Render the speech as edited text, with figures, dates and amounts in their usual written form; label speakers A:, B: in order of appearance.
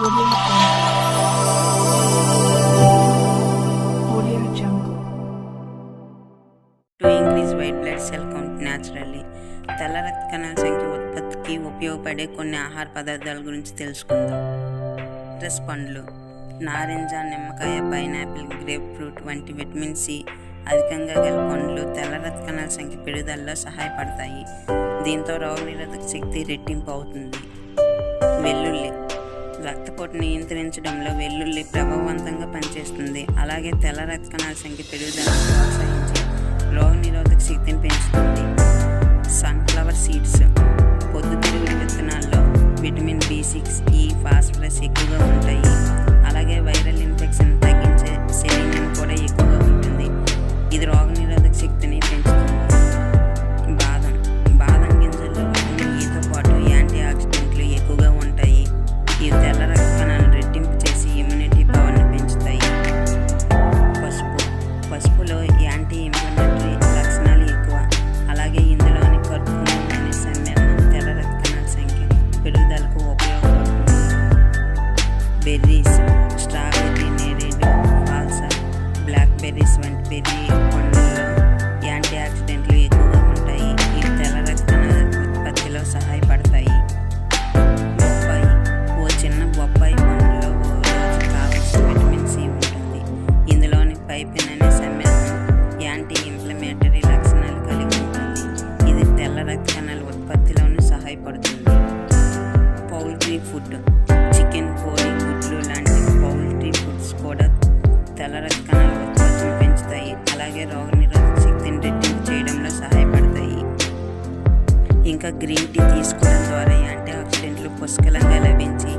A: To increase white blood cell count naturally. తెల్ల రక్త కణాల సంఖ్య ఉత్పత్తికి ఉపయోగపడే కొన్ని ఆహార పదార్థాల గురించి తెలుసుకుందాం. సిట్రస్ పండ్లు, నారింజ, నిమ్మకాయ, పైనాపిల్, గ్రేప్ ఫ్రూట్ వంటి విటమిన్ సి అధికంగా గల పండ్లు తెల్ల రక్త కణాల సంఖ్య పెరుగుదలలో సహాయపడతాయి. దీంతో రోగనిరోధక శక్తి రెట్టింపు అవుతుంది. వెల్లుల్లి, రక్తపోటు నియంత్రించడంలో వెల్లుల్లి ప్రభావవంతంగా పనిచేస్తుంది. అలాగే తెల్ల రక్త కణాల సంఖ్య పెరుగుదలను ప్రోత్సహించి రోగనిరోధక శక్తిని పెంచుతుంది. సన్ఫ్లవర్ సీడ్స్, పొద్దుతిరుగుడు విత్తనాల్లో విటమిన్ B6, E, ఫాస్ఫరస్ ఎక్కువగా ఉంటాయి. అలాగే వైరల్ ఇన్ఫెక్షన్ తగ్గించే సెలీనియం కూడా ఎక్కువగా ఉంటుంది. ఇది రోగనిరోధక శక్తిని పెంచుతుంది. బాదం గింజల్లో విటమిన్ Eతో పాటు యాంటీ ఆక్సిడెంట్లు ఎక్కువగా ఉంటాయి. ఇవి తెల్ల రక్త కణాలను రెట్టింపు చేసి ఇమ్యూనిటీ పవర్ని పెంచుతాయి. పసుపులో యాంటీ ఇన్ఫ్లమేటరీ లక్షణాలు ఎక్కువ. అలాగే ఇందులోని కర్కుమిన్ అనే సమ్మేళనం తెల్ల రక్త కణాల సంఖ్య పెరుగుదలకు ఉపయోగపడుతుంది. బెర్రీస్, స్ట్రాబెర్రీ, నేరేడు, ఫాల్సా, బ్లాక్ బెర్రీస్ వంటి బెర్రీ పండ్లలో యాంటీ ఆక్సిడెంట్లు ఎక్కువగా ఉంటాయి. ఇవి తెల్ల రక్త కణాల ఉత్పత్తిలో సహాయపడతాయి. చిన్న బొప్పాయి పండులో రోజు కావలసిన విటమిన్ సి ఉంటుంది. ఇందులోని పైపిన్ అనే సమ్మేళనం యాంటీ ఇన్ఫ్లమేటరీ లక్షణాలు కలిగి ఉంటుంది. ఇది తెల్ల రక్త కణాల ఉత్పత్తిలోనూ సహాయపడుతుంది. పౌల్ట్రీ ఫుడ్, చికెన్, కోడి, గుడ్లు లాంటి పౌల్ట్రీ ఫుడ్స్ కూడా తెల్ల రక్త కణాల ఉత్పత్తిని పెంచుతాయి. అలాగే రోగనిరోధక శక్తిని రెట్టింపు చేయడంలో సహాయపడతాయి. ఇంకా గ్రీన్ టీ తీసుకోవడం ద్వారా యాంటీ ఆక్సిడెంట్లు పుష్కలంగా లభించి